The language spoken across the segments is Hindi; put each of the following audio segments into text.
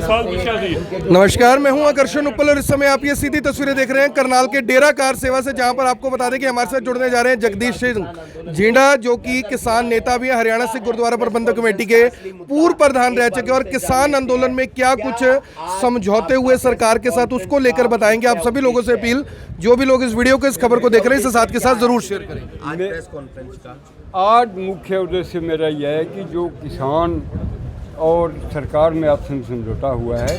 सवाल पूछा जी। नमस्कार, मैं हूं आकर्षण उपल और इस समय आप ये सीधी तस्वीरें देख रहे हैं करनाल के डेरा कार सेवा से, जहां पर आपको बता दें कि हमारे साथ जुड़ने जा रहे हैं जगदीश सिंह झींडा, जो कि किसान नेता भी है, हरियाणा सिख गुरुद्वारा प्रबंधक कमेटी के पूर्व प्रधान रह चुके और किसान आंदोलन में क्या कुछ समझौते हुए सरकार के साथ, उसको लेकर बताएंगे। आप सभी लोगों से अपील, जो भी लोग इस वीडियो को, इस खबर को देख रहे हैं, इसे साथ के साथ जरूर शेयर करें। आज प्रेस कॉन्फ्रेंस का आज मुख्य उद्देश्य मेरा यह है कि जो किसान और सरकार में आपसे समझौता हुआ है,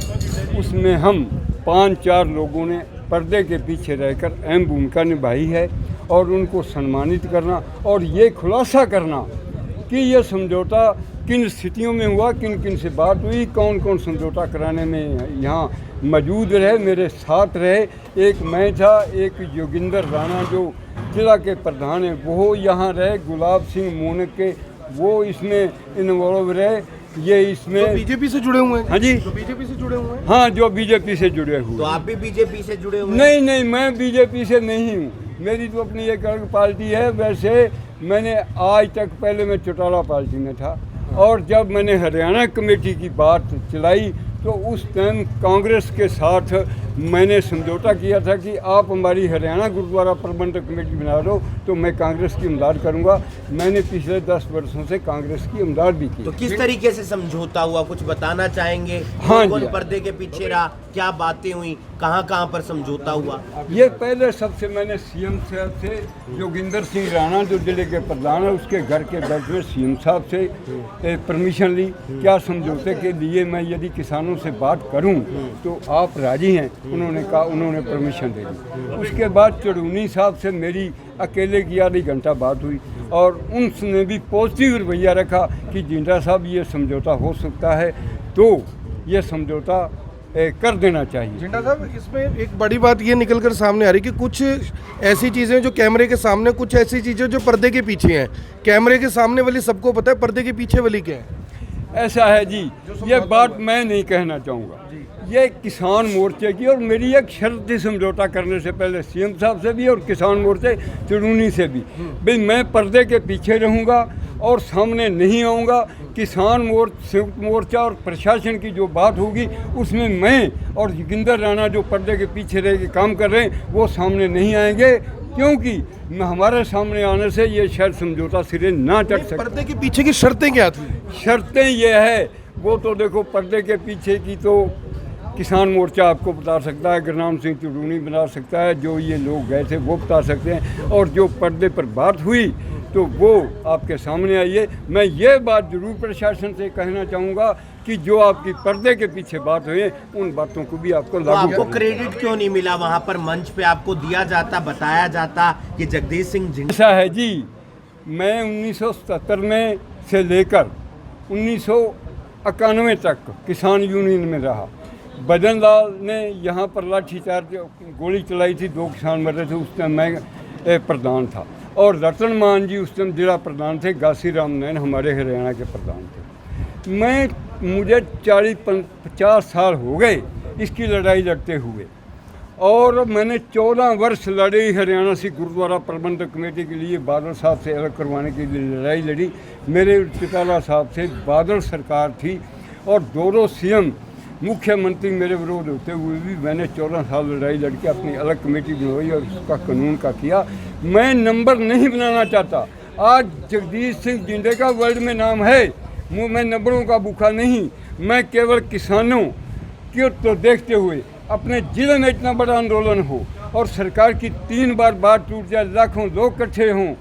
उसमें हम 5-4 लोगों ने पर्दे के पीछे रहकर अहम भूमिका निभाई है और उनको सम्मानित करना और ये खुलासा करना कि ये समझौता किन स्थितियों में हुआ, किन किन से बात हुई, कौन कौन समझौता कराने में यहाँ मौजूद रहे, मेरे साथ रहे। एक मैं था, एक योगिंदर राणा जो जिला के प्रधान हैं वो यहाँ रहे, गुलाब सिंह मोनक के वो इसमें इन्वॉल्व रहे। ये इसमें बीजेपी से जुड़े हुए हैं। हाँ जी, जो बीजेपी से जुड़े हुए हैं। हाँ, जो बीजेपी से जुड़े हुए। तो आप भी बीजेपी से जुड़े हुए? नहीं, मैं बीजेपी से नहीं हूँ, मेरी तो अपनी एक अलग पार्टी है। वैसे मैंने आज तक, पहले मैं चौटाला पार्टी में था और जब मैंने हरियाणा कमेटी की बात चलाई तो उस टाइम कांग्रेस के साथ मैंने समझौता किया था कि आप हमारी हरियाणा गुरुद्वारा प्रबंधक कमेटी बना दो तो मैं कांग्रेस की इमदाद करूंगा। मैंने पिछले 10 वर्षों से कांग्रेस की इमदाद भी की। तो किस तरीके से समझौता हुआ, कुछ बताना चाहेंगे? हाँ कौन जी। पर्दे के पीछे रहा, क्या बातें हुई, कहाँ पर समझौता हुआ? ये पहले सबसे मैंने सीएम साहब से, योगिंदर सिंह राणा जो जिले के प्रधान है, उसके घर के बैठ में सीएम साहब से परमिशन ली। क्या समझौते के लिए मैं यदि किसानों से बात करूं तो आप राजी हैं? उन्होंने कहा, उन्होंने परमिशन दे दी। उसके बाद चढ़ूनी साहब से मेरी अकेले की आधी घंटा बात हुई और उनने भी पॉजिटिव रवैया रखा कि झींडा साहब ये समझौता हो सकता है, तो ये समझौता कर देना चाहिए। झींडा साहब, इसमें एक बड़ी बात ये निकल कर सामने आ रही है कि कुछ ऐसी चीज़ें जो कैमरे के सामने, कुछ ऐसी चीज़ें जो पर्दे के पीछे हैं। कैमरे के सामने वाली सबको पता है, पर्दे के पीछे वाली क्या है? ऐसा है जी, ये बात मैं नहीं कहना चाहूँगा। ये किसान मोर्चे की और मेरी एक शर्त थी समझौता करने से पहले, सीएम साहब से भी और किसान मोर्चे चुड़ूनी से भी, भाई मैं पर्दे के पीछे रहूँगा और सामने नहीं आऊँगा। किसान संयुक्त मोर्चा और प्रशासन की जो बात होगी उसमें मैं और योगिंदर राणा जो पर्दे के पीछे रह के काम कर रहे हैं वो सामने नहीं आएंगे, क्योंकि हमारे सामने आने से ये शायद समझौता सिरे ना चढ़ सके। पर्दे के पीछे की शर्तें क्या थी? शर्तें ये है, वो तो देखो पर्दे के पीछे की तो किसान मोर्चा आपको बता सकता है, गुरनाम सिंह चुड़ूनी बता सकता है, जो ये लोग गए थे वो बता सकते हैं, और जो पर्दे पर बात हुई तो वो आपके सामने आई है। मैं ये बात जरूर प्रशासन से कहना चाहूँगा कि जो आपकी पर्दे के पीछे बात हुई उन बातों को भी आपको तो लागू आपको क्रेडिट क्यों नहीं मिला? वहाँ पर मंच पे आपको दिया जाता, बताया जाता कि जगदीश सिंह झींडा। ऐसा है जी, मैं 1977 में से लेकर 1991 तक किसान यूनियन में रहा। बदन लाल ने यहाँ पर लाठीचार्ज गोली चलाई थी, 2 किसान मरे थे, उस टाइम मैं प्रधान था, और रतन मान जी उस टाइम जिला प्रधान थे, घासी राम नैन हमारे हरियाणा के प्रधान थे। मुझे 40-50 साल हो गए इसकी लड़ाई लड़ते हुए, और मैंने 14 वर्ष लड़ी हरियाणा से गुरुद्वारा प्रबंधक कमेटी के लिए, बादल साहब से अलग करवाने के लिए लड़ाई लड़ी। मेरे चौटाला साहब से बादल सरकार थी और दोनों सीएम मुख्यमंत्री मेरे विरोध होते हुए भी मैंने 14 साल लड़ाई लड़के अपनी अलग कमेटी बनवाई और उसका कानून का किया। मैं नंबर नहीं बनाना चाहता। आज जगदीश सिंह झींडे का वर्ल्ड में नाम है, मैं नंबरों का भूखा नहीं। मैं केवल किसानों की तो देखते हुए अपने जिले में इतना बड़ा आंदोलन हो और सरकार की 3 बार बात टूट जाए, लाखों लोग इकट्ठे हों,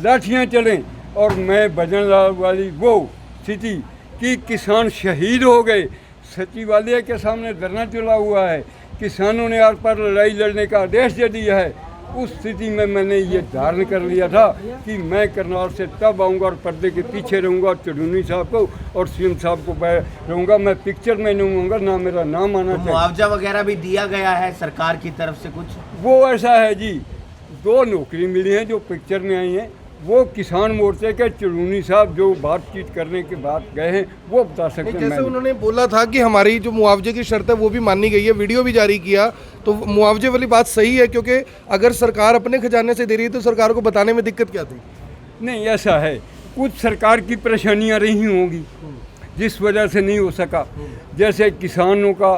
लाठियाँ चलें, और मैं भजन लाल वाली वो स्थिति कि किसान शहीद हो गए, सचिवालय के सामने धरना चला हुआ है, किसानों ने आर पार लड़ाई लड़ने का आदेश दे दिया है, उस स्थिति में मैंने ये धारण कर लिया था कि मैं करनाल से तब आऊँगा और पर्दे के पीछे रहूँगा, चढ़ूनी साहब को और सीएम साहब को रहूँगा। मैं पिक्चर में नहीं होऊंगा, ना मेरा नाम आना चाहिए। मुआवजा वगैरह भी दिया गया है सरकार की तरफ से कुछ? वो ऐसा है जी, 2 नौकरी मिली हैं जो पिक्चर में आई हैं, वो किसान मोर्चे के चुड़ूनी साहब जो बातचीत करने के बाद गए हैं वो बता सकते हैं। जैसे उन्होंने बोला था कि हमारी जो मुआवजे की शर्त है वो भी मानी गई है, वीडियो भी जारी किया, तो मुआवजे वाली बात सही है? क्योंकि अगर सरकार अपने खजाने से दे रही है तो सरकार को बताने में दिक्कत क्या थी? नहीं, ऐसा है, कुछ सरकार की परेशानियां रही होंगी, जिस वजह से नहीं हो सका, जैसे किसानों का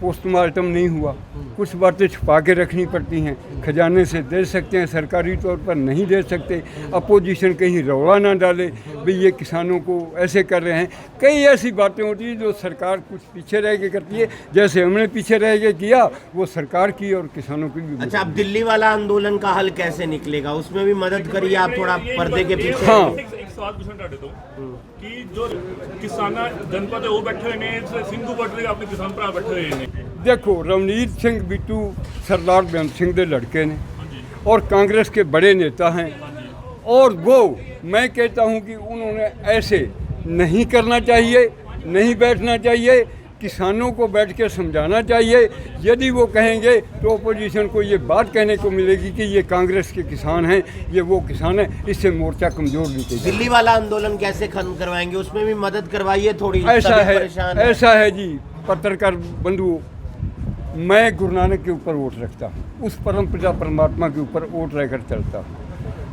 पोस्टमार्टम नहीं हुआ, कुछ बातें छुपा के रखनी पड़ती हैं, खजाने से दे सकते हैं, सरकारी तौर पर नहीं दे सकते, अपोजिशन कहीं रौला ना डाले भाई ये किसानों को ऐसे कर रहे हैं। कई ऐसी बातें होती हैं जो सरकार कुछ पीछे रह के करती है, जैसे हमने पीछे रह के किया वो सरकार की और किसानों की भी। अच्छा, अब दिल्ली वाला आंदोलन का हल कैसे निकलेगा, उसमें भी मदद करिए आप थोड़ा पर्दे के पीछे। हाँ, एक सवाल पूछना चाहते तो कि जो किसान जनपद है वो बैठे हुए ने सिंधु बॉर्डर अपने किसान भरा बैठे हुए ने। देखो रवनीत सिंह बिट्टू सरदार बेअंत सिंह के लड़के ने और कांग्रेस के बड़े नेता हैं, और वो मैं कहता हूं कि उन्होंने ऐसे नहीं करना चाहिए, नहीं बैठना चाहिए, किसानों को बैठ के समझाना चाहिए। यदि वो कहेंगे तो अपोजिशन को ये बात कहने को मिलेगी कि ये कांग्रेस के किसान हैं, ये वो किसान हैं, इससे मोर्चा कमज़ोर दिखेगा। दिल्ली वाला आंदोलन कैसे खत्म करवाएंगे, उसमें भी मदद करवाइए थोड़ी। ऐसा सभी है, परेशान ऐसा है जी पत्रकार बंधुओं, मैं गुरु नानक के ऊपर वोट रखता हूँ, उस परम पिता परमात्मा के ऊपर वोट रहकर चलता हूँ,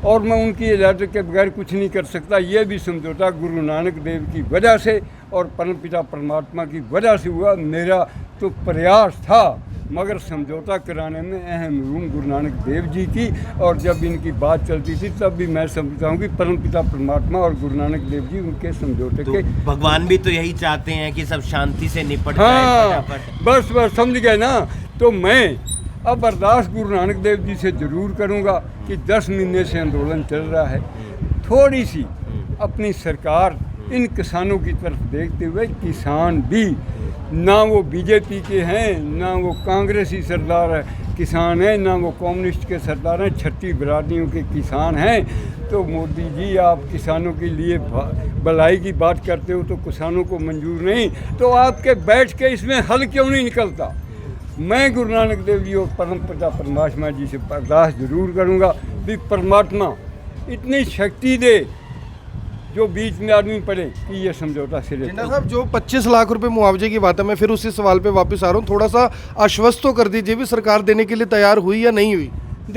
और मैं उनकी इजाज़त के बगैर कुछ नहीं कर सकता। ये भी समझौता गुरु नानक देव की वजह से और परम पिता परमात्मा की वजह से हुआ। मेरा तो प्रयास था, मगर समझौता कराने में अहम रूम गुरु नानक देव जी की, और जब इनकी बात चलती थी तब भी मैं समझता हूँ कि परम पिता परमात्मा और गुरु नानक देव जी उनके समझौते के। भगवान भी तो यही चाहते हैं कि सब शांति से निपट हाँ, जाए फटाफट। बस समझ गए ना। तो मैं अब अरदास गुरु नानक देव जी से ज़रूर करूँगा कि 10 महीने से आंदोलन चल रहा है, थोड़ी सी अपनी सरकार इन किसानों की तरफ देखते हुए, किसान भी ना वो बीजेपी के हैं, ना वो कांग्रेसी सरदार है किसान हैं, ना वो कम्युनिस्ट के सरदार हैं, 36 बिरादरियों के किसान हैं। तो मोदी जी आप किसानों के लिए भलाई की बात करते हो तो किसानों को मंजूर नहीं, तो आपके बैठ के इसमें हल क्यों नहीं निकलता। मैं गुरु नानक देव जी और परम पिता परमात्मा जी से अरदास जरूर करूँगा कि परमात्मा इतनी शक्ति दे जो बीच में आदमी पड़े कि ये समझौता सिरे। जिंदा साहब, जो 25 लाख रुपए मुआवजे की बात है, मैं फिर उसी सवाल पे वापस आ रहा हूँ, थोड़ा सा आश्वस्त तो कर दीजिए भी सरकार देने के लिए तैयार हुई या नहीं हुई।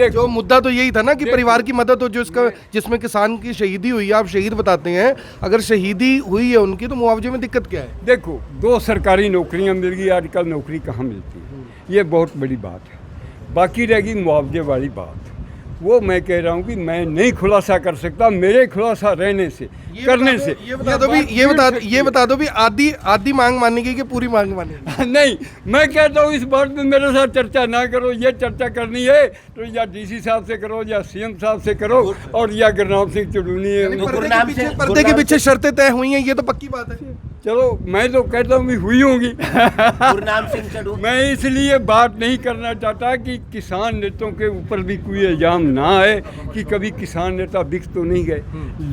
जो मुद्दा तो यही था ना कि परिवार की मदद हो, जो इसका जिसमें किसान की शहीदी हुई है, आप शहीद बताते हैं, अगर शहीदी हुई है उनकी तो मुआवजे में दिक्कत क्या है। देखो 2 सरकारी नौकरियां मिल गई, आजकल नौकरी कहाँ मिलती है, ये बहुत बड़ी बात है। बाकी रहेगी मुआवजे वाली बात, वो मैं कह रहा हूँ कि मैं नहीं खुलासा कर सकता, मेरे खुलासा रहने से करने से। ये बता दो भी आधी मांग मानेगी कि पूरी मांग मानेगी। नहीं, मैं कहता हूँ इस बात में मेरे साथ चर्चा ना करो, ये चर्चा करनी है तो या डीसी साहब से करो या सीएम साहब से करो, और या गुरनाम सिंह चुड़ूनी है। पर्दे के पीछे शर्तें तय हुई हैं, ये तो पक्की बात है। चलो मैं तो कहता हूँ भी हुई होंगी। गुरनाम सिंह चढ़ू, मैं इसलिए बात नहीं करना चाहता कि किसान नेताओं के ऊपर भी कोई इल्जाम ना आए कि कभी किसान नेता दिख तो नहीं गए।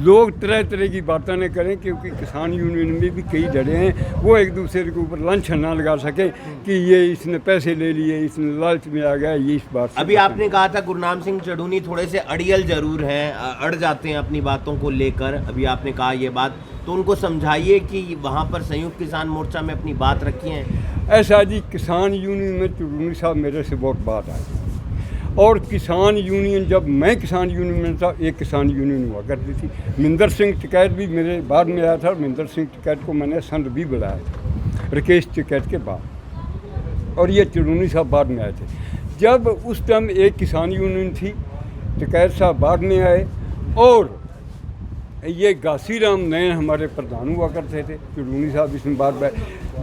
लोग तरह तरह की बातें न करें, क्योंकि किसान यूनियन में भी कई जड़े हैं, वो एक दूसरे के ऊपर लांछन ना लगा सके कि ये इसने पैसे ले लिए, इसने लालच में आ गया। ये इस बात अभी आपने कहा था गुरनाम सिंह चढ़ूनी थोड़े से अड़ियल जरूर हैं, अड़ जाते हैं अपनी बातों को लेकर। अभी आपने कहा ये बात, तो उनको समझाइए कि वहाँ पर संयुक्त किसान मोर्चा में अपनी बात रखी है। ऐसा जी, किसान यूनियन में चुड़ूनी साहब मेरे से बहुत बात आई, और किसान यूनियन, जब मैं किसान यूनियन में था, एक किसान यूनियन हुआ करती थी। मिंदर सिंह टिकैत भी मेरे बाद में आया था, और मिंदर सिंह टिकैत को मैंने संत भी बुलाया था राकेश टिकैत के बाद, और ये चुड़ूनी साहब बाद में आए थे। जब उस टाइम एक किसान यूनियन थी, टिकैत साहब बाद में आए, और ये घासीराम नैन हमारे प्रधान हुआ करते थे, चुड़ूनी साहब इसमें बाद में।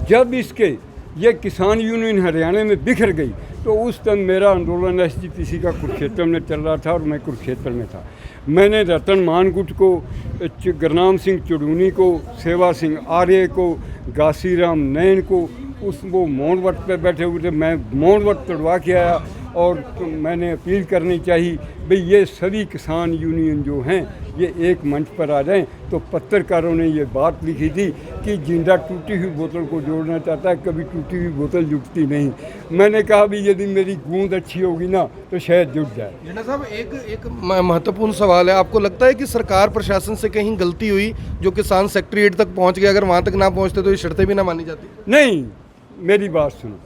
जब इसके ये किसान यूनियन हरियाणा में बिखर गई तो उस टाइम मेरा आंदोलन एसजीपीसी का कुरुक्षेत्र में चल रहा था, और मैं कुरुक्षेत्र में था। मैंने रतन मानगुट को, गुरनाम सिंह चुड़ूनी को, सेवा सिंह आर्य को, घासीराम नैन को, वो मौनवट पे बैठे हुए थे, मैं मौनवट तोड़वा के आया, और तो मैंने अपील करनी चाहिए भाई ये सभी किसान यूनियन जो हैं ये एक मंच पर आ जाएं। तो पत्रकारों ने ये बात लिखी थी कि जिंदा टूटी हुई बोतल को जोड़ना चाहता है, कभी टूटी हुई बोतल जुटती नहीं। मैंने कहा भी यदि मेरी गूंद अच्छी होगी ना तो शायद जुट जाए। जिन्ना साहब, एक महत्वपूर्ण सवाल है, आपको लगता है कि सरकार प्रशासन से कहीं गलती हुई, जो किसान सेक्रेटेरिएट तक पहुँच गए, अगर वहाँ तक ना पहुँचते तो ये शर्तें भी ना मानी जाती? नहीं, मेरी बात सुनो,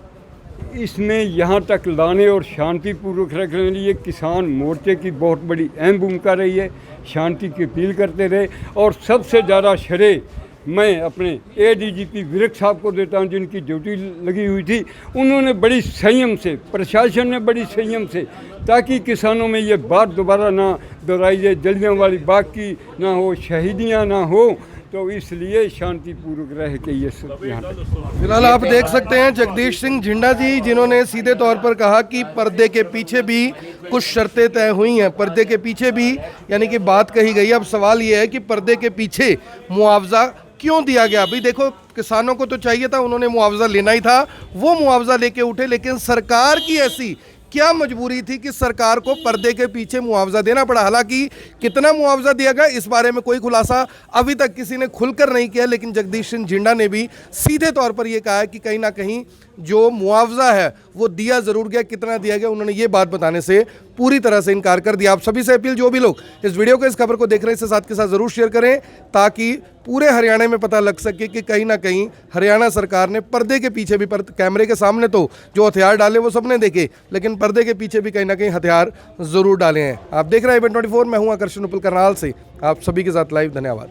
इसमें यहाँ तक लाने और शांतिपूर्वक रखने के लिए किसान मोर्चे की बहुत बड़ी अहम भूमिका रही है। शांति की अपील करते रहे, और सबसे ज़्यादा श्रेय मैं अपने ADGP विरक साहब को देता हूं, जिनकी ड्यूटी लगी हुई थी। उन्होंने बड़ी संयम से, प्रशासन ने बड़ी संयम से, ताकि किसानों में ये बात दोबारा ना दोहराई जाए, जलियांवाला बाग की ना हो, शहीदियाँ ना हो, तो इसलिए शांतिपूर्वक रह के ये सब यहाँ पे। फिलहाल आप देख सकते हैं जगदीश सिंह झिंडा जी, जिन्होंने सीधे तौर पर कहा कि पर्दे के पीछे भी कुछ शर्तें तय हुई हैं, पर्दे के पीछे भी यानी कि बात कही गई। अब सवाल ये है कि पर्दे के पीछे मुआवजा क्यों दिया गया। अभी देखो, किसानों को तो चाहिए था, उन्होंने मुआवजा लेना ही था, वो मुआवजा लेके उठे, लेकिन सरकार की ऐसी क्या मजबूरी थी कि सरकार को पर्दे के पीछे मुआवजा देना पड़ा। हालांकि कितना मुआवजा दिया गया इस बारे में कोई खुलासा अभी तक किसी ने खुलकर नहीं किया, लेकिन जगदीश सिंह झिंडा ने भी सीधे तौर पर यह कहा है कि कहीं ना कहीं जो मुआवजा है वो दिया जरूर गया। कितना दिया गया उन्होंने ये बात बताने से पूरी तरह से इनकार कर दिया। आप सभी से अपील, जो भी लोग इस वीडियो को, इस खबर को देख रहे हैं, इसके साथ के साथ जरूर शेयर करें, ताकि पूरे हरियाणा में पता लग सके कि कहीं ना कहीं हरियाणा सरकार ने पर्दे के पीछे भी, कैमरे के सामने तो जो हथियार डाले वो सबने देखे, लेकिन पर्दे के पीछे भी कहीं ना कहीं हथियार जरूर डाले हैं। आप देख रहे हैं इवेंट 24, मैं हूं आकर्षण उपल करनाल से, आप सभी के साथ लाइव। धन्यवाद।